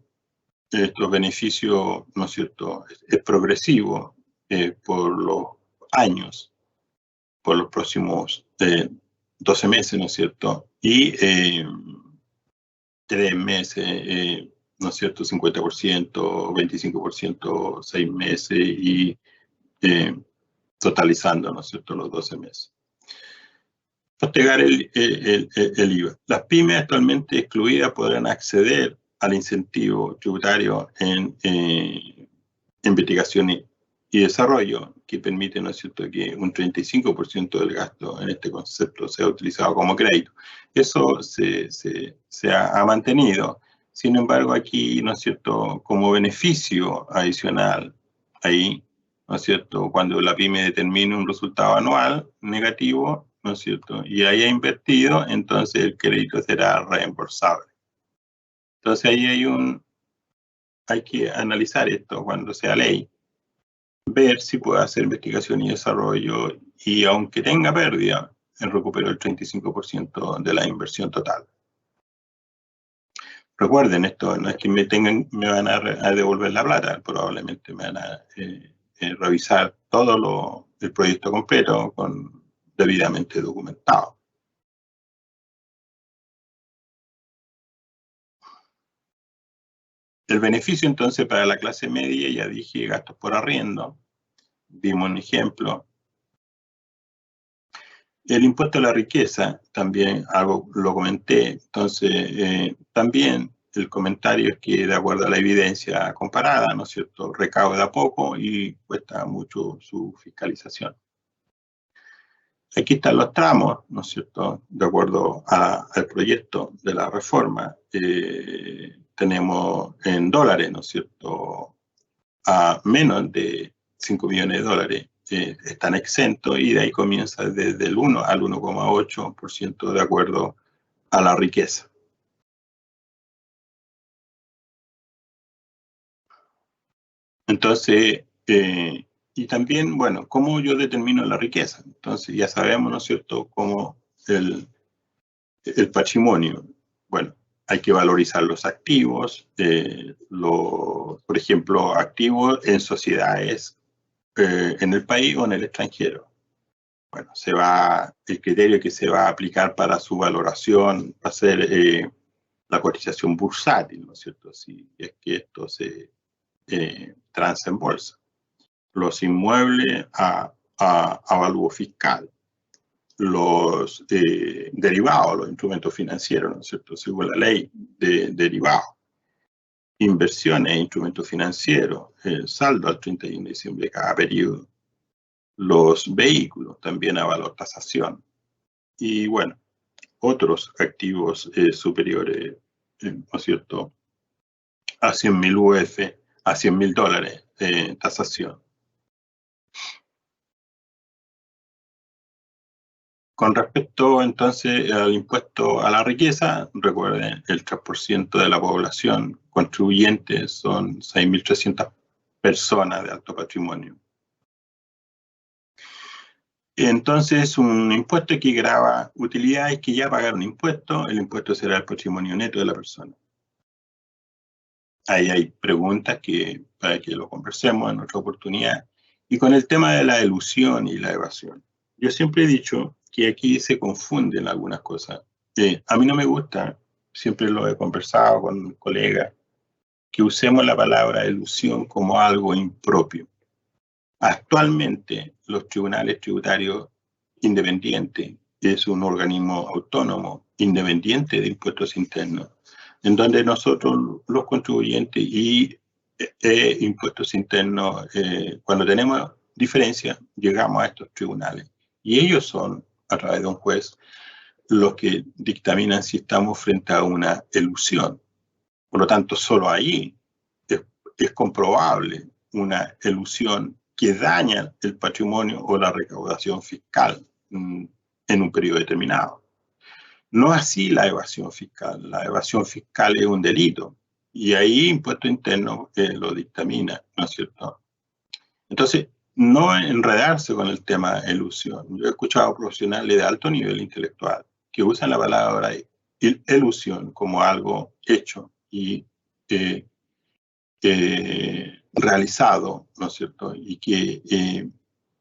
Estos beneficios, ¿no es cierto?, es progresivo por los años, por los próximos 12 meses, ¿no es cierto? Y 3 meses, ¿no es cierto?, 50%, 25%, 6 meses y totalizando, ¿no es cierto?, los 12 meses. Postergar el IVA. Las pymes actualmente excluidas podrán acceder al incentivo tributario en investigación y desarrollo, que permite, ¿no es cierto?, que un 35% del gasto en este concepto sea utilizado como crédito. Eso se ha mantenido. Sin embargo, aquí, ¿no es cierto?, como beneficio adicional, ahí, ¿no es cierto?, cuando la pyme determine un resultado anual negativo, ¿no es cierto?, y haya invertido, entonces el crédito será reembolsable. Entonces ahí hay que analizar esto cuando sea ley, ver si puede hacer investigación y desarrollo, y aunque tenga pérdida, recupero el 35% de la inversión total. Recuerden, esto no es que me van a devolver la plata, probablemente me van a revisar todo el proyecto completo debidamente documentado. El beneficio entonces para la clase media, ya dije, gastos por arriendo, vimos un ejemplo. El impuesto a la riqueza, también algo lo comenté, entonces también el comentario es que de acuerdo a la evidencia comparada, ¿no es cierto?, recauda poco y cuesta mucho su fiscalización. Aquí están los tramos, ¿no es cierto?, de acuerdo al proyecto de la reforma. Tenemos en dólares, ¿no es cierto?, a menos de 5 millones de dólares están exentos, y de ahí comienza desde el 1 al 1,8% de acuerdo a la riqueza. Entonces, y también, bueno, ¿cómo yo determino la riqueza? Entonces ya sabemos, ¿no es cierto?, cómo el patrimonio. Bueno, hay que valorizar los activos, por ejemplo, activos en sociedades en el país o en el extranjero. Bueno, el criterio que se va a aplicar para su valoración va a ser la cotización bursátil, ¿no es cierto?, si es que esto se transa en bolsa. Los inmuebles a avalúo fiscal. Los derivados, los instrumentos financieros, ¿no es cierto?, según la ley de derivados. Inversiones e instrumentos financieros, el saldo al 31 de diciembre de cada periodo. Los vehículos también a valor tasación. Y bueno, otros activos superiores, ¿no es cierto?, a 100.000 UF, a 100.000 dólares tasación. Con respecto entonces al impuesto a la riqueza, recuerden, el 3% de la población contribuyente son 6.300 personas de alto patrimonio. Entonces, un impuesto que grava utilidades que ya pagaron impuesto, el impuesto será el patrimonio neto de la persona. Ahí hay preguntas para que lo conversemos en otra oportunidad. Y con el tema de la elusión y la evasión, yo siempre he dicho que aquí se confunden algunas cosas. A mí no me gusta, siempre lo he conversado con colegas, que usemos la palabra elusión como algo impropio. Actualmente, los tribunales tributarios independientes es un organismo autónomo, independiente de impuestos internos, en donde nosotros, los contribuyentes y impuestos internos, cuando tenemos diferencias, llegamos a estos tribunales. Y ellos son, a través de un juez, los que dictaminan si estamos frente a una elusión. Por lo tanto, solo ahí es comprobable una elusión que daña el patrimonio o la recaudación fiscal en un periodo determinado. No así la evasión fiscal. La evasión fiscal es un delito y ahí impuesto interno lo dictamina, ¿no es cierto? Entonces, no enredarse con el tema elusión. Yo he escuchado profesionales de alto nivel intelectual que usan la palabra elusión como algo hecho y realizado, ¿no es cierto? Y que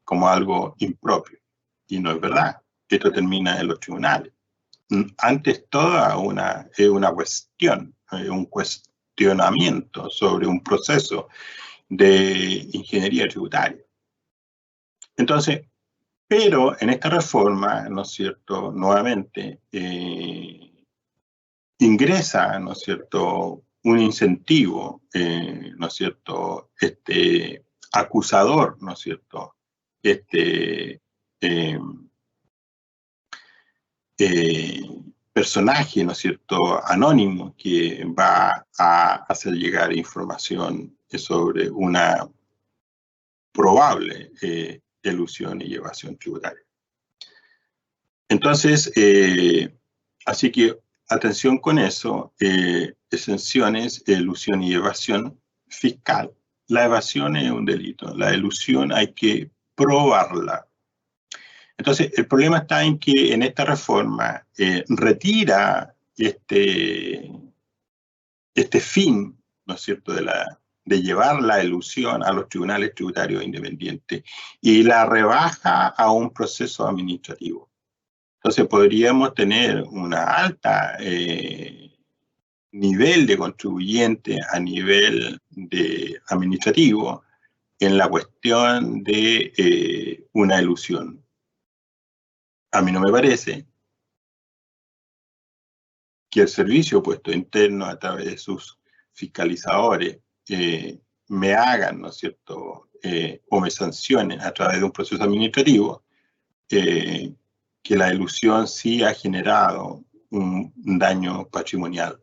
como algo impropio. Y no es verdad. Esto termina en los tribunales. Antes toda una cuestión, un cuestionamiento sobre un proceso de ingeniería tributaria. Entonces, pero en esta reforma, ¿no es cierto?, nuevamente ingresa, ¿no es cierto?, un incentivo, ¿no es cierto?, acusador, ¿no es cierto?, personaje, ¿no es cierto?, anónimo que va a hacer llegar información sobre una probable elusión y evasión tributaria. Entonces, así que atención con eso, exenciones, elusión y evasión fiscal. La evasión es un delito, la elusión hay que probarla. Entonces, el problema está en que en esta reforma retira este fin, ¿no es cierto?, de llevar la elusión a los tribunales tributarios independientes y la rebaja a un proceso administrativo. Entonces podríamos tener una alta nivel de contribuyente a nivel administrativo en la cuestión de una elusión. A mí no me parece que el servicio puesto interno a través de sus fiscalizadores me hagan, ¿no es cierto?, o me sancionen a través de un proceso administrativo, que la elusión sí ha generado un daño patrimonial.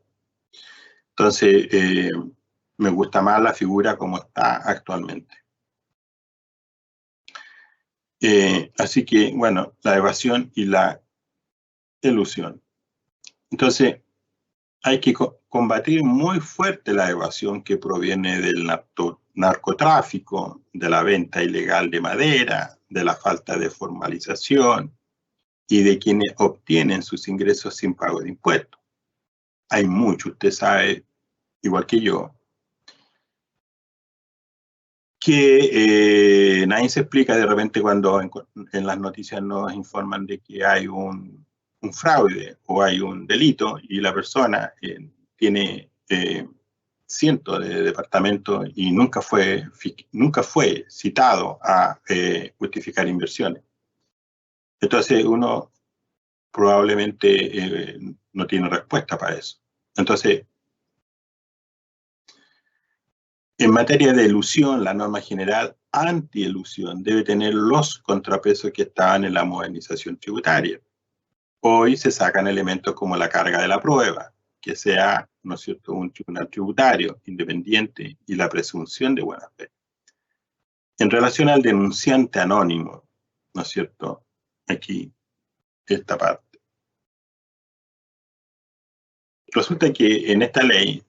Entonces, me gusta más la figura como está actualmente. Así que, bueno, la evasión y la elusión. Entonces, hay que combatir muy fuerte la evasión que proviene del narcotráfico, de la venta ilegal de madera, de la falta de formalización y de quienes obtienen sus ingresos sin pago de impuestos. Hay mucho, usted sabe, igual que yo, que nadie se explica de repente cuando en las noticias nos informan de que hay un fraude o hay un delito y la persona tiene cientos de departamentos y nunca fue citado a justificar inversiones. Entonces uno probablemente no tiene respuesta para eso. Entonces, en materia de elusión, la norma general anti-elusión debe tener los contrapesos que estaban en la modernización tributaria. Hoy se sacan elementos como la carga de la prueba, que sea, ¿no es cierto?, un tribunal tributario independiente y la presunción de buena fe. En relación al denunciante anónimo, ¿no es cierto?, aquí, esta parte. Resulta que en esta ley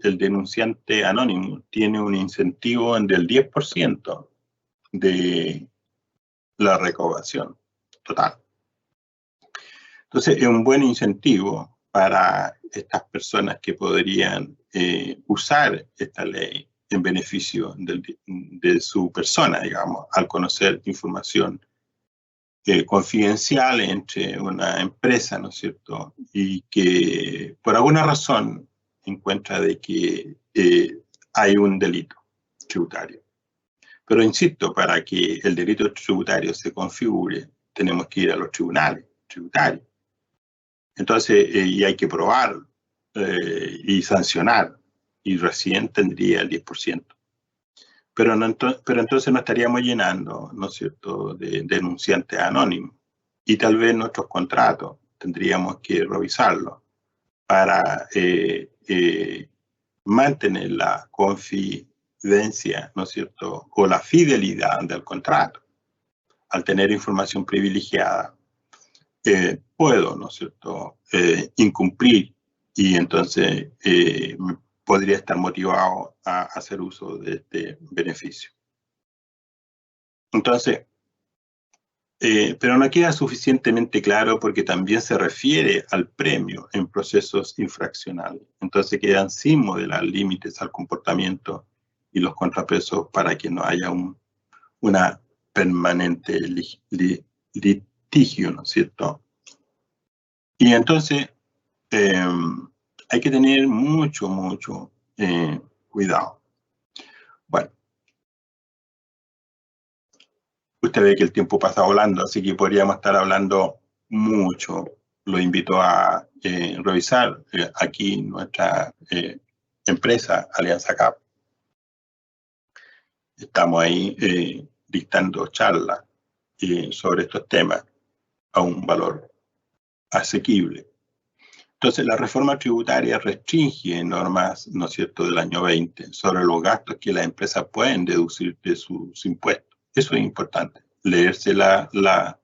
el denunciante anónimo tiene un incentivo del 10% de la recaudación total. Entonces, es un buen incentivo para estas personas que podrían usar esta ley en beneficio de su persona, digamos, al conocer información confidencial entre una empresa, ¿no es cierto?, y que por alguna razón encuentra de que hay un delito tributario. Pero insisto, para que el delito tributario se configure, tenemos que ir a los tribunales tributarios. Entonces, y hay que probar y sancionar, y recién tendría el 10%. Pero entonces nos estaríamos llenando, ¿no es cierto?, de denunciantes anónimos. Y tal vez nuestros contratos tendríamos que revisarlos para mantener la confidencia, ¿no es cierto?, o la fidelidad del contrato. Al tener información privilegiada, puedo, ¿no es cierto?, incumplir y entonces podría estar motivado a hacer uso de este beneficio. Entonces, pero no queda suficientemente claro porque también se refiere al premio en procesos infraccionales. Entonces quedan sin modelar límites al comportamiento y los contrapesos para que no haya una permanente litigio, ¿no es cierto? Y entonces hay que tener mucho cuidado. Bueno, usted ve que el tiempo pasa volando, así que podríamos estar hablando mucho. Lo invito a revisar aquí nuestra empresa, Alianza CAP. Estamos ahí dictando charlas sobre estos temas a un valor asequible. Entonces, la reforma tributaria restringe normas, ¿no es cierto?, del año 20 sobre los gastos que las empresas pueden deducir de sus impuestos. Eso es importante, leerse la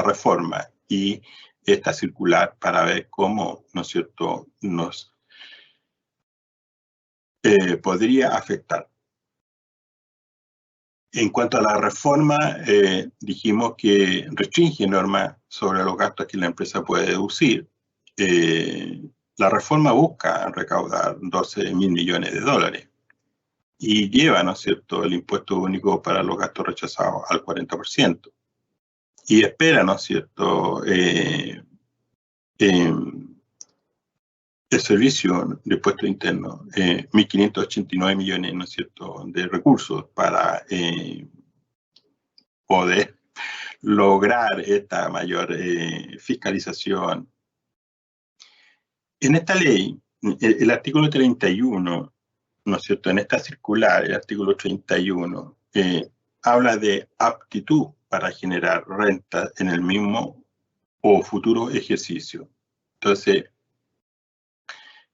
reforma y esta circular para ver cómo, ¿no es cierto?, nos podría afectar. En cuanto a la reforma, dijimos que restringe normas sobre los gastos que la empresa puede deducir. La reforma busca recaudar 12.000 millones de dólares y lleva, ¿no es cierto?, el impuesto único para los gastos rechazados al 40%. Y espera, ¿no es cierto?, el servicio de impuesto interno, 1.589 millones, ¿no es cierto?, de recursos para poder lograr esta mayor fiscalización. En esta ley, el artículo 31, ¿no es cierto?, en esta circular, el artículo 31, habla de aptitud para generar renta en el mismo o futuro ejercicio. Entonces,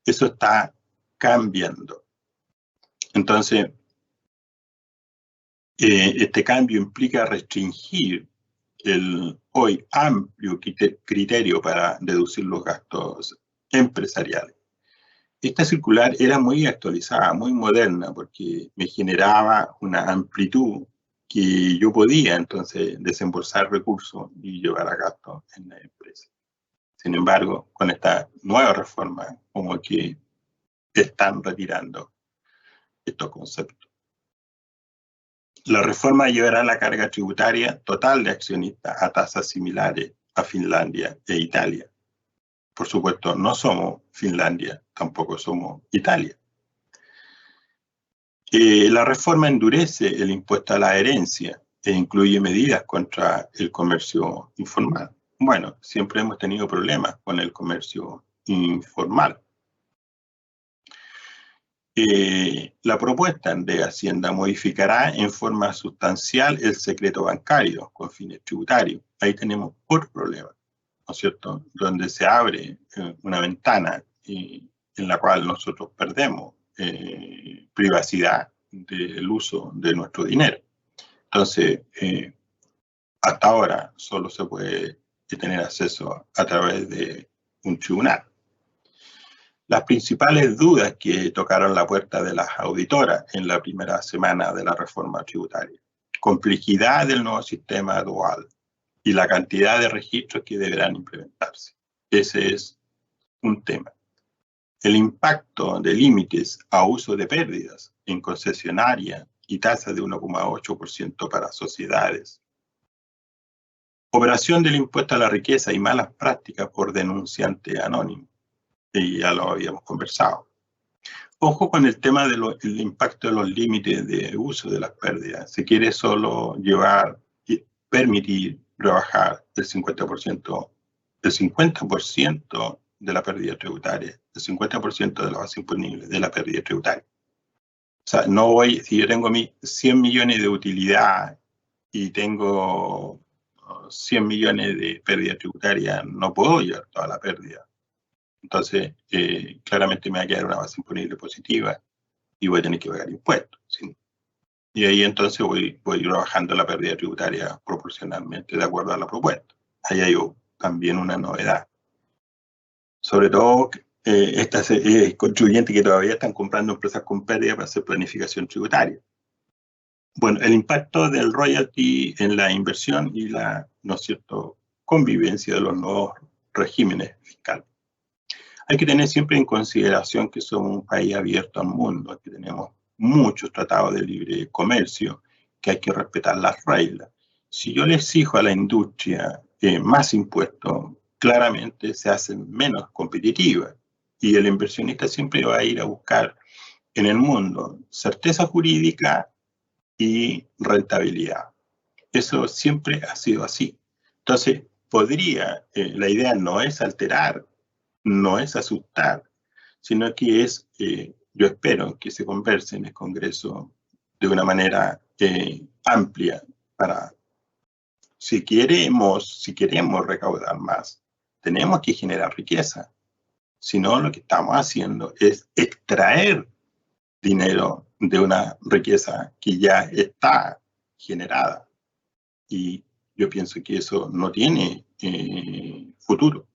eso está cambiando. Entonces, este cambio implica restringir el hoy amplio criterio para deducir los gastos empresariales. Esta circular era muy actualizada, muy moderna, porque me generaba una amplitud que yo podía entonces desembolsar recursos y llevar a gasto en la empresa. Sin embargo, con esta nueva reforma, como que están retirando estos conceptos. La reforma llevará la carga tributaria total de accionistas a tasas similares a Finlandia e Italia. Por supuesto, no somos Finlandia, tampoco somos Italia. La reforma endurece el impuesto a la herencia e incluye medidas contra el comercio informal. Bueno, siempre hemos tenido problemas con el comercio informal. La propuesta de Hacienda modificará en forma sustancial el secreto bancario con fines tributarios. Ahí tenemos otro problema, ¿no es cierto?, donde se abre una ventana en la cual nosotros perdemos privacidad del uso de nuestro dinero. Entonces, hasta ahora solo se puede tener acceso a través de un tribunal. Las principales dudas que tocaron la puerta de las auditoras en la primera semana de la reforma tributaria: complejidad del nuevo sistema dual y la cantidad de registros que deberán implementarse. Ese es un tema. El impacto de límites a uso de pérdidas en concesionaria y tasa de 1,8% para sociedades. Operación del impuesto a la riqueza y malas prácticas por denunciante anónimo. Y ya lo habíamos conversado. Ojo con el tema del impacto de los límites de uso de las pérdidas. Se quiere solo llevar y permitir rebajar el 50%, el 50% de la pérdida tributaria, el 50% de la base imponible de la pérdida tributaria. O sea, no voy, si yo tengo 100 millones de utilidad y tengo 100 millones de pérdida tributaria, no puedo llevar toda la pérdida. Entonces, claramente me va a quedar una base imponible positiva y voy a tener que pagar impuestos, ¿sí? Y ahí entonces voy rebajando la pérdida tributaria proporcionalmente de acuerdo a la propuesta. Ahí hay también una novedad. Sobre todo estas contribuyentes que todavía están comprando empresas con pérdida para hacer planificación tributaria. Bueno, el impacto del royalty en la inversión y la, ¿no es cierto?, convivencia de los nuevos regímenes fiscales. Hay que tener siempre en consideración que somos un país abierto al mundo, que tenemos muchos tratados de libre comercio, que hay que respetar las reglas. Si yo le exijo a la industria más impuestos, claramente se hacen menos competitivas y el inversionista siempre va a ir a buscar en el mundo certeza jurídica y rentabilidad. Eso siempre ha sido así. Entonces, la idea no es alterar, no es asustar, sino que es, yo espero que se converse en el Congreso de una manera amplia para, si queremos recaudar más, tenemos que generar riqueza. Si no, lo que estamos haciendo es extraer dinero de una riqueza que ya está generada. Y yo pienso que eso no tiene futuro.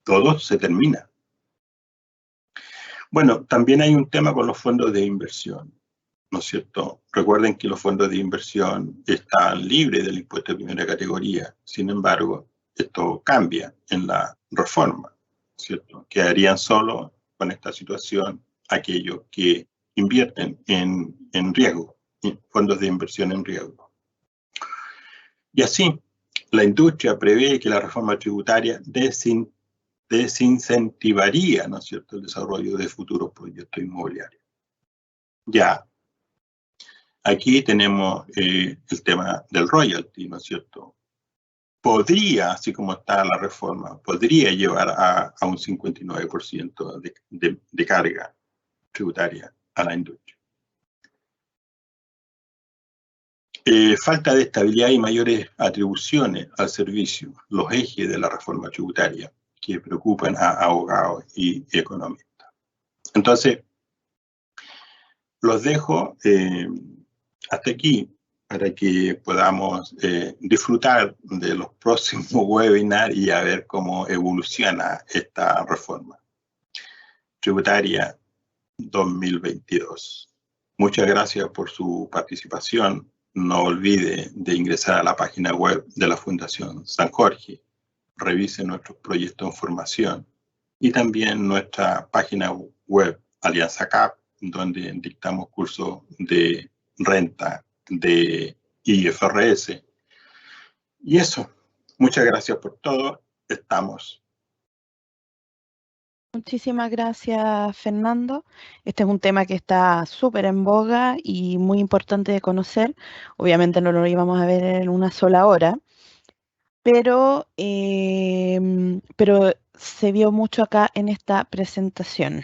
Todo se termina. Bueno, también hay un tema con los fondos de inversión, ¿no es cierto? Recuerden que los fondos de inversión están libres del impuesto de primera categoría. Sin embargo, esto cambia en la reforma, ¿cierto? Quedarían solo con esta situación aquellos que invierten en riesgo, en fondos de inversión en riesgo. Y así, la industria prevé que la reforma tributaria desincentivaría, ¿no es cierto?, el desarrollo de futuros proyectos inmobiliarios. Ya, aquí tenemos el tema del royalty, ¿no es cierto? Podría, así como está la reforma, podría llevar a un 59% de carga tributaria a la industria. Falta de estabilidad y mayores atribuciones al servicio, los ejes de la reforma tributaria que preocupan a abogados y economistas. Entonces, los dejo hasta aquí para que podamos disfrutar de los próximos webinars y a ver cómo evoluciona esta reforma tributaria 2022. Muchas gracias por su participación. No olvide de ingresar a la página web de la Fundación San Jorge. Revise nuestros proyectos de formación y también nuestra página web Alianza CAP, donde dictamos cursos de renta, de IFRS. Y eso, muchas gracias por todo. Estamos. Muchísimas gracias, Fernando. Este es un tema que está súper en boga y muy importante de conocer. Obviamente no lo íbamos a ver en una sola hora, pero se vio mucho acá en esta presentación.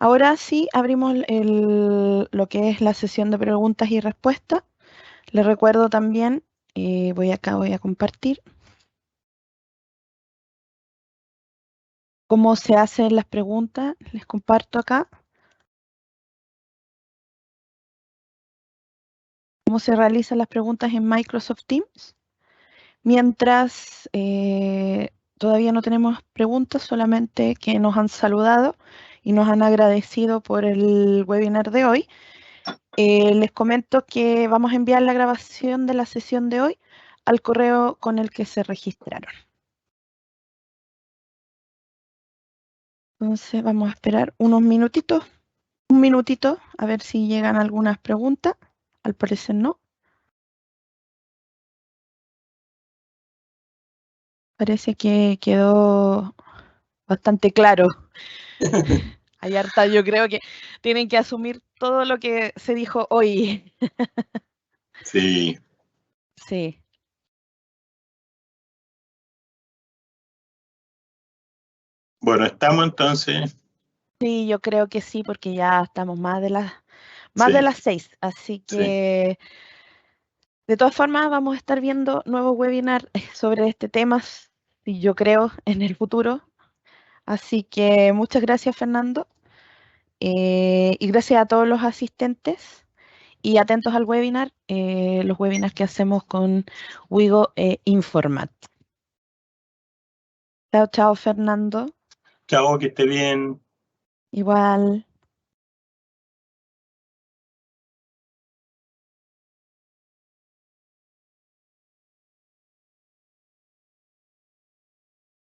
Ahora sí, abrimos lo que es la sesión de preguntas y respuestas. Les recuerdo también, voy a compartir cómo se hacen las preguntas. Les comparto acá cómo se realizan las preguntas en Microsoft Teams. Mientras todavía no tenemos preguntas, solamente que nos han saludado y nos han agradecido por el webinar de hoy. Les comento que vamos a enviar la grabación de la sesión de hoy al correo con el que se registraron. Entonces vamos a esperar unos minutitos, un minutito, a ver si llegan algunas preguntas. Al parecer no. Parece que quedó bastante claro. Hay harta, yo creo que tienen que asumir todo lo que se dijo hoy. Sí. Sí. Bueno, estamos entonces. Sí, yo creo que sí, porque ya estamos más de las Sí. 6. Así que, de todas formas, vamos a estar viendo nuevos webinars sobre este tema, y yo creo, en el futuro. Así que muchas gracias, Fernando. Y gracias a todos los asistentes. Y atentos al webinar, los webinars que hacemos con Wigo Informat. Chao, chao, Fernando. Chao, que esté bien. Igual.